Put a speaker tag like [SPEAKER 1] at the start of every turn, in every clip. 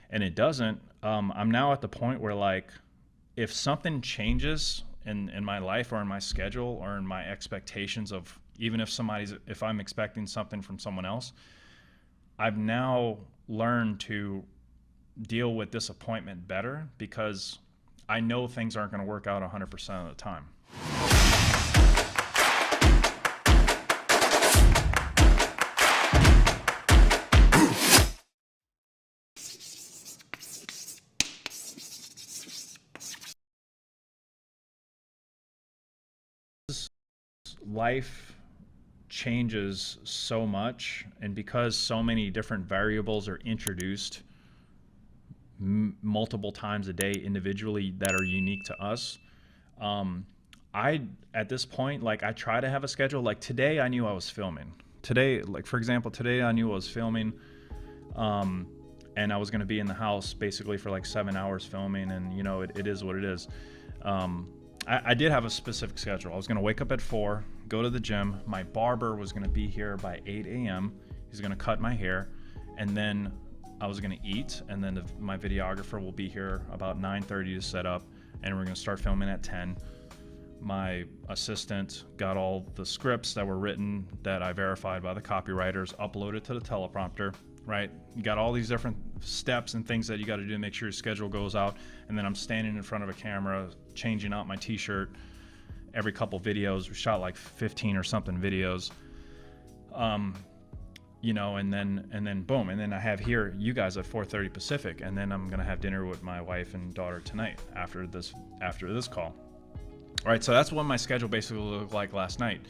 [SPEAKER 1] and it doesn't, I'm now at the point where, like, if something changes in my life or in my schedule or in my expectations of, even if I'm expecting something from someone else, I've now learned to deal with disappointment better because I know things aren't going to work out 100% of the time. Life changes so much, and because so many different variables are introduced multiple times a day individually that are unique to us, I at this point, like, I try to have a schedule. Like today I knew I was filming today. Like, for example, today I knew I was filming, and I was going to be in the house basically for like 7 hours filming, and it is what it is. I did have a specific schedule. I was going to wake up at 4, go to the gym. My barber was going to be here by 8 a.m. He's going to cut my hair, and then I was going to eat, and then my videographer will be here about 9:30 to set up, and we're going to start filming at 10. My assistant got all the scripts that were written that I verified by the copywriters, uploaded to the teleprompter, right? You got all these different steps and things that you got to do to make sure your schedule goes out. And then I'm standing in front of a camera, changing out my t-shirt every couple videos. We shot like 15 or something videos. And then boom. And then I have here you guys at 4:30 Pacific. And then I'm going to have dinner with my wife and daughter tonight after this call. All right. So that's what my schedule basically looked like last night.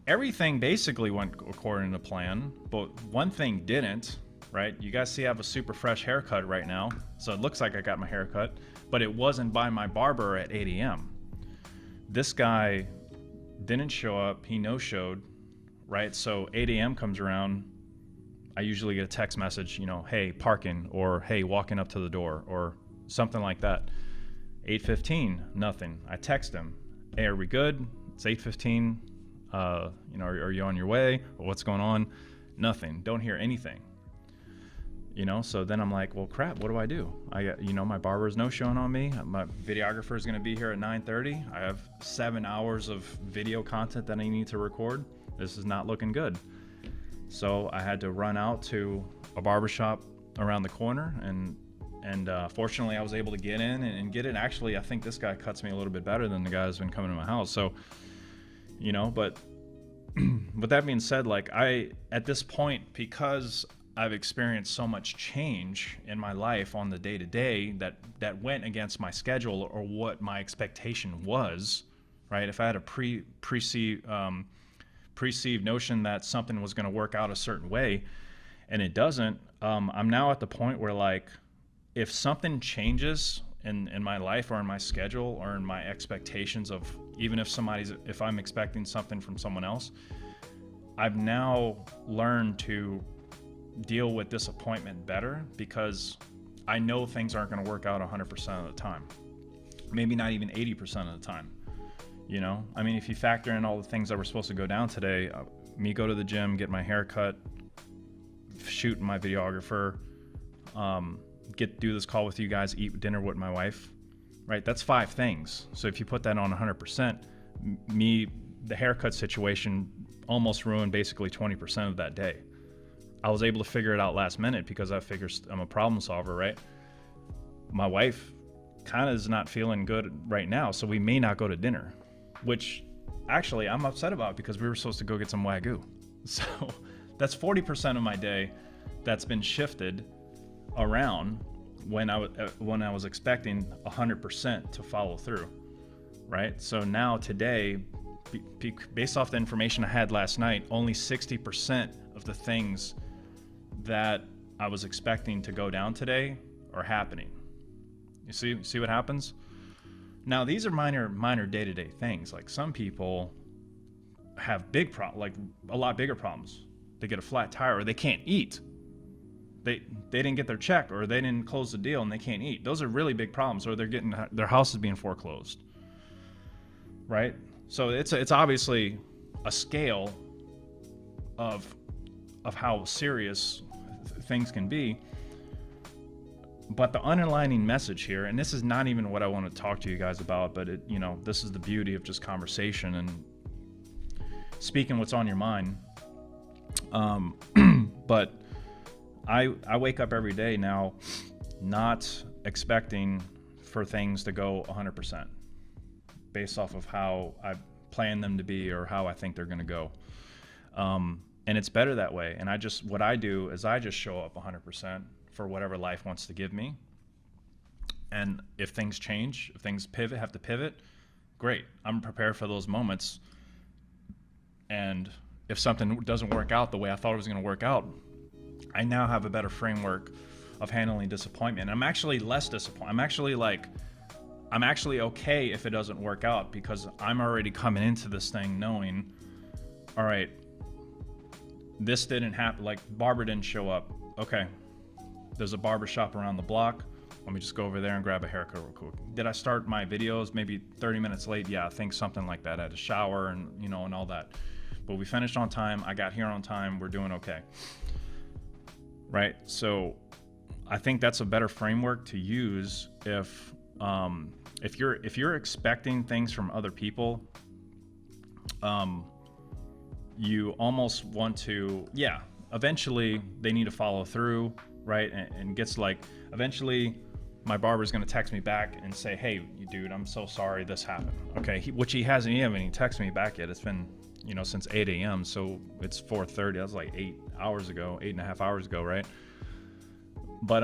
[SPEAKER 1] Everything basically went according to plan, but one thing didn't, right? You guys see I have a super fresh haircut right now, so it looks like I got my haircut, but it wasn't by my barber at 8 a.m. This guy didn't show up, he no-showed, right? So 8 a.m. comes around, I usually get a text message, hey, parking, or hey, walking up to the door, or something like that. 8:15, nothing. I text him, hey, are we good? It's 8:15. Are you on your way? Or what's going on? Nothing. Don't hear anything. So then I'm like, well, crap, what do I do? My barber's no showing on me. My videographer is going to be here at 9:30. I have 7 hours of video content that I need to record. This is not looking good. So I had to run out to a barbershop around the corner, and fortunately I was able to get in and get it. Actually, I think this guy cuts me a little bit better than the guy who's been coming to my house. So, but with that being said, like, at this point, because I've experienced so much change in my life on the day-to-day that went against my schedule or what my expectation was, right? If I had a perceived notion that something was going to work out a certain way and it doesn't, I'm now at the point where, like, if something changes in my life or in my schedule or in my expectations of, even if I'm expecting something from someone else, I've now learned to deal with disappointment better because I know things aren't going to work out 100% of the time. Maybe not even 80% of the time. I mean, if you factor in all the things that were supposed to go down today, me go to the gym, get my hair cut, shoot my videographer, do this call with you guys, eat dinner with my wife, right? That's 5 things. So if you put that on 100%, the haircut situation almost ruined basically 20% of that day. I was able to figure it out last minute because I figure I'm a problem solver, right? My wife kind of is not feeling good right now, so we may not go to dinner, which actually I'm upset about because we were supposed to go get some Wagyu. So that's 40% of my day that's been shifted around when I was expecting 100% to follow through, right? So now today, based off the information I had last night, only 60% of the things that I was expecting to go down today are happening. You see what happens? Now these are minor day-to-day things. Like, some people have like a lot bigger problems. They get a flat tire, or they can't eat. They didn't get their check, or they didn't close the deal and they can't eat. Those are really big problems. Or their house is being foreclosed, right? So it's obviously a scale of how serious things can be. But the underlining message here, and this is not even what I want to talk to you guys about, but this is the beauty of just conversation and speaking what's on your mind. But I wake up every day now not expecting for things to go 100% based off of how I plan them to be or how I think they're going to go. And it's better that way. And what I do is I just show up 100% for whatever life wants to give me. And if things change, if things have to pivot, great. I'm prepared for those moments. And if something doesn't work out the way I thought it was going to work out, I now have a better framework of handling disappointment. I'm actually less disappointed. I'm actually okay if it doesn't work out, because I'm already coming into this thing knowing, all right, this didn't happen. Like, barber didn't show up. Okay, there's a barbershop around the block. Let me just go over there and grab a haircut real quick. Did I start my videos maybe 30 minutes late? Yeah, I think something like that. I had a shower and and all that. But we finished on time. I got here on time. We're doing okay. Right? So I think that's a better framework to use if you're expecting things from other people. You almost want to, eventually they need to follow through, right? And gets like, eventually my barber's going to text me back and say, hey, dude, I'm so sorry this happened. Okay. Which he hasn't even texted me back yet. It's been, since 8 a.m. So it's 4:30. That was like 8.5 hours ago. Right. But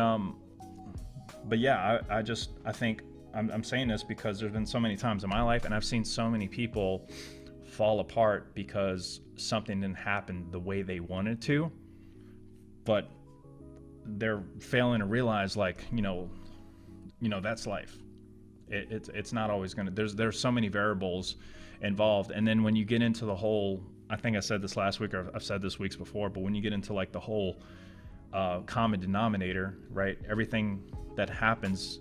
[SPEAKER 1] yeah, I think I'm saying this because there's been so many times in my life, and I've seen so many people fall apart because something didn't happen the way they wanted to, but they're failing to realize, like, that's life. It's not always gonna, there's so many variables involved. And then when you get into the whole, I think I said this last week, or I've said this weeks before, but when you get into like the whole common denominator, right? Everything that happens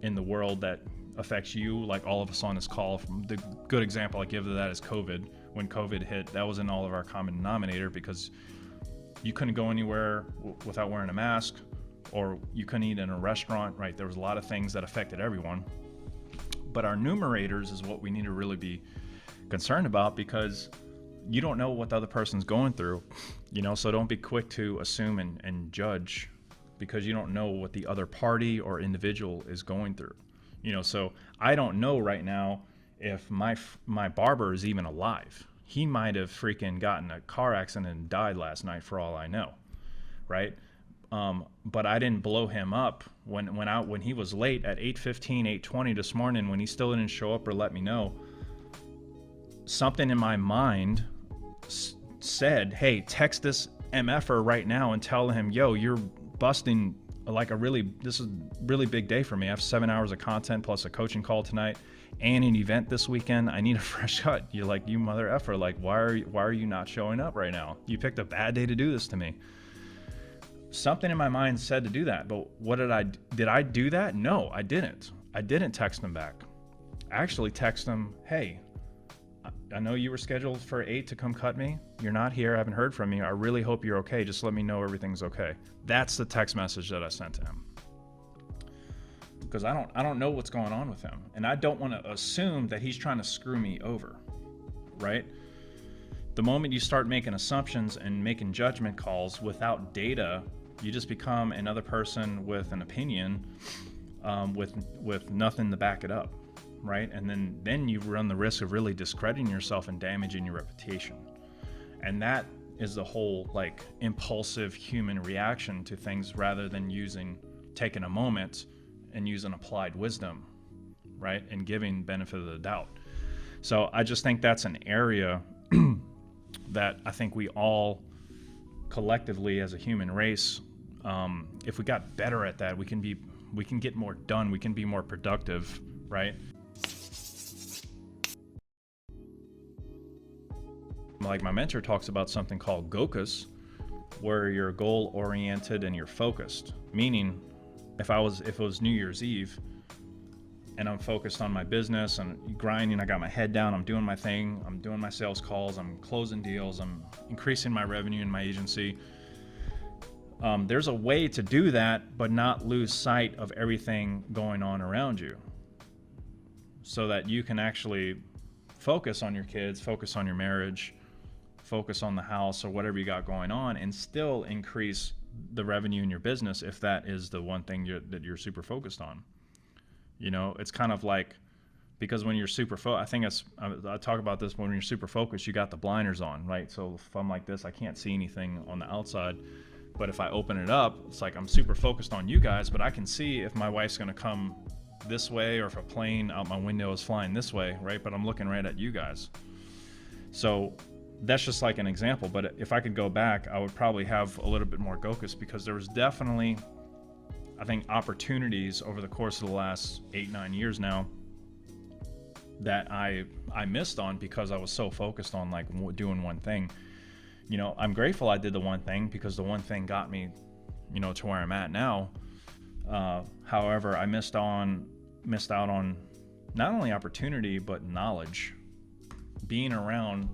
[SPEAKER 1] in the world that affects you, like all of us on this call, from the good example I give to that is COVID. When COVID hit, that was in all of our common denominator, because you couldn't go anywhere without wearing a mask, or you couldn't eat in a restaurant, right? There was a lot of things that affected everyone. But our numerators is what we need to really be concerned about, because you don't know what the other person's going through, so don't be quick to assume and judge, because you don't know what the other party or individual is going through. So I don't know right now if my barber is even alive. He might have freaking gotten a car accident and died last night, for all I know, right? But I didn't blow him up when he was late at 8:15, 8:20 this morning, when he still didn't show up or let me know. Something in my mind said, hey, text this MFer right now and tell him, yo, you're busting like this is a really big day for me. I have 7 hours of content plus a coaching call tonight and an event this weekend. I need a fresh cut. You're like, you mother effer, like, why are you not showing up right now? You picked a bad day to do this to me. Something in my mind said to do that, but did I do that? No, I didn't. I didn't text him back. I actually texted him, hey, I know you were scheduled for 8 to come cut me. You're not here. I haven't heard from you. I really hope you're okay. Just let me know everything's okay. That's the text message that I sent to him. Because I don't know what's going on with him. And I don't want to assume that he's trying to screw me over, right? The moment you start making assumptions and making judgment calls without data, you just become another person with an opinion, with nothing to back it up. Right? And then you run the risk of really discrediting yourself and damaging your reputation. And that is the whole like impulsive human reaction to things, rather than taking a moment and using applied wisdom, right? And giving benefit of the doubt. So I just think that's an area that I think we all collectively as a human race, if we got better at that, we can get more done. We can be more productive, right? Like my mentor talks about something called GOCUS, where you're goal oriented and you're focused. Meaning, if it was New Year's Eve and I'm focused on my business and grinding, I got my head down, I'm doing my thing, I'm doing my sales calls, I'm closing deals, I'm increasing my revenue in my agency. There's a way to do that, but not lose sight of everything going on around you, so that you can actually focus on your kids, focus on your marriage, focus on the house or whatever you got going on, and still increase the revenue in your business if that is the one thing that you're super focused on. You know, it's kind of like, because when you're super I talk about this, when you're super focused, you got the blinders on, right? So if I'm like this, I can't see anything on the outside. But if I open it up, it's like I'm super focused on you guys, but I can see if my wife's going to come this way or if a plane out my window is flying this way, right? But I'm looking right at you guys. So that's just like an example. But if I could go back, I would probably have a little bit more focus, because there was definitely, I think, opportunities over the course of the last 8-9 years now that I missed on because I was so focused on like doing one thing. You know, I'm grateful I did the one thing, because the one thing got me, you know, to where I'm at now. However, I missed out on not only opportunity, but knowledge. Being around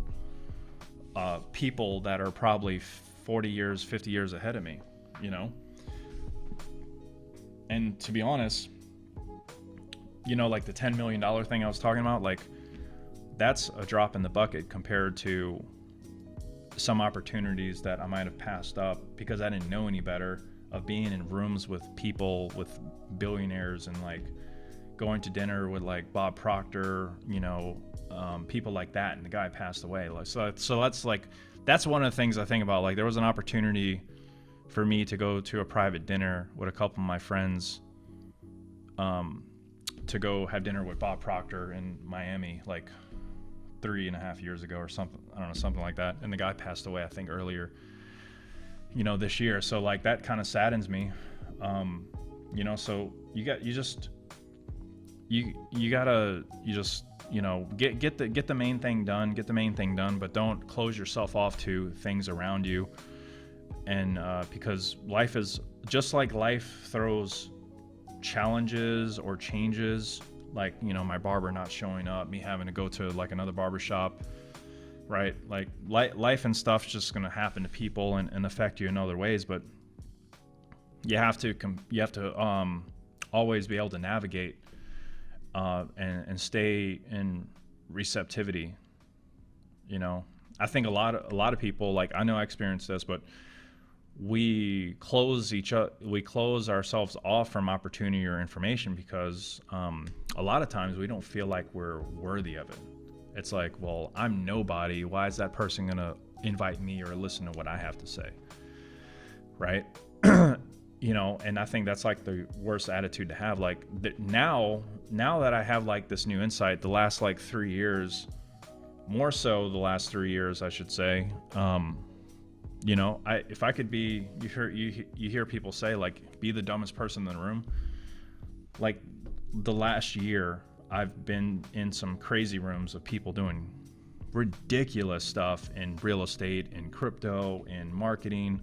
[SPEAKER 1] people that are probably 40 years, 50 years ahead of me, you know? And to be honest, you know, like the $10 million thing I was talking about, like that's a drop in the bucket compared to some opportunities that I might have passed up because I didn't know any better, of being in rooms with people, with billionaires, and like going to dinner with like Bob Proctor, you know, people like that, and the guy passed away. So that's like, that's one of the things I think about. Like there was an opportunity for me to go to a private dinner with a couple of my friends, to go have dinner with Bob Proctor in Miami, like 3.5 years ago or something. I don't know, something like that. And the guy passed away, I think, earlier, you know, this year. So like that kind of saddens me. You know, so you just you know, get the main thing done, but don't close yourself off to things around you. And because life is just like life throws challenges or changes, like, you know, my barber not showing up, me having to go to like another barbershop, right? Like life and stuff's just going to happen to people and affect you in other ways, but you have to always be able to navigate and stay in receptivity. You know, I think a lot of people, like, I know I experienced this, but we close ourselves off from opportunity or information because a lot of times we don't feel like we're worthy of it. It's like, well, I'm nobody. Why is that person gonna invite me or listen to what I have to say? Right? You know, and I think that's like the worst attitude to have. Like now that I have like this new insight, the last like 3 years, more so the last 3 years, I should say, you know, if I could be, you hear people say like, be the dumbest person in the room. Like the last year, I've been in some crazy rooms of people doing ridiculous stuff in real estate, in crypto, in marketing.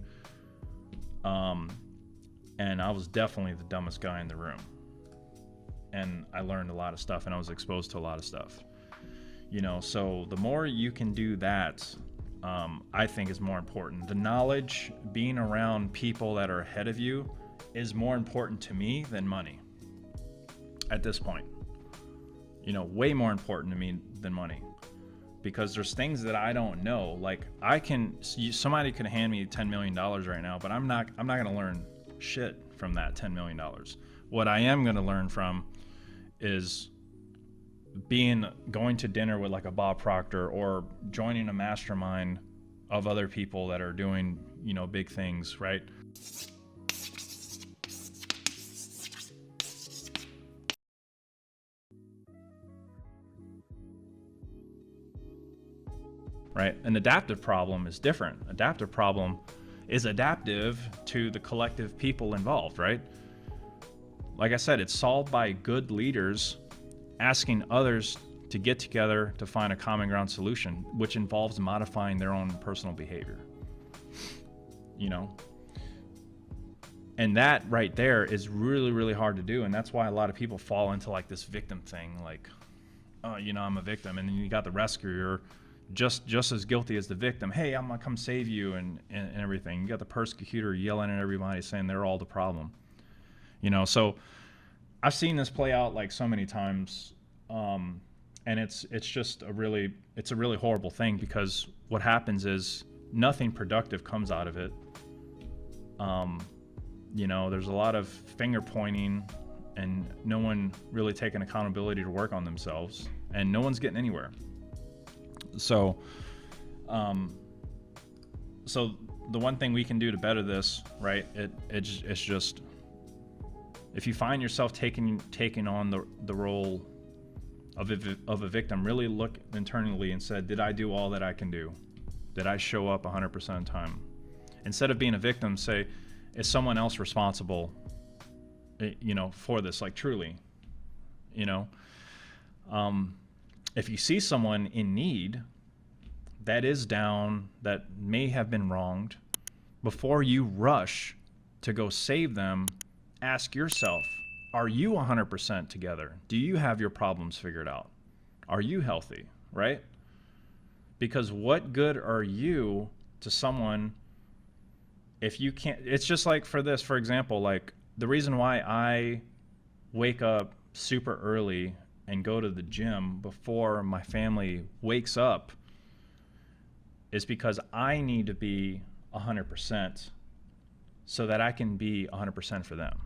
[SPEAKER 1] And I was definitely the dumbest guy in the room. And I learned a lot of stuff, and I was exposed to a lot of stuff. You know, so the more you can do that, I think is more important. The knowledge, being around people that are ahead of you, is more important to me than money at this point. You know, way more important to me than money, because there's things that I don't know. Like somebody could hand me $10 million right now, but I'm not going to learn shit from that $10 million. What I am going to learn from is going to dinner with like a Bob Proctor, or joining a mastermind of other people that are doing, you know, big things, right? Right? An adaptive problem is different. Adaptive problem is adaptive to the collective people involved, right? Like I said, it's solved by good leaders asking others to get together to find a common ground solution, which involves modifying their own personal behavior. You know? And that right there is really, really hard to do. And that's why a lot of people fall into like this victim thing, like, oh, you know, I'm a victim. And then you got the rescuer just as guilty as the victim. Hey, I'm gonna come save you and everything. You got the persecutor yelling at everybody, saying they're all the problem. So I've seen this play out like so many times, and it's just a really horrible thing, because what happens is nothing productive comes out of it. There's a lot of finger pointing, and no one really taking accountability to work on themselves, and no one's getting anywhere. So the one thing we can do to better this, right? It's just, if you find yourself taking on the role of a victim, really look internally and say, did I do all that I can do? Did I show up 100% of the time? Instead of being a victim, say, is someone else responsible, for this? Like, truly, if you see someone in need, that is down, that may have been wronged, before you rush to go save them, ask yourself, are you 100% together? Do you have your problems figured out? Are you healthy, right? Because what good are you to someone if you can't? It's just like, for example, like the reason why I wake up super early and go to the gym before my family wakes up is because I need to be 100% so that I can be 100% for them.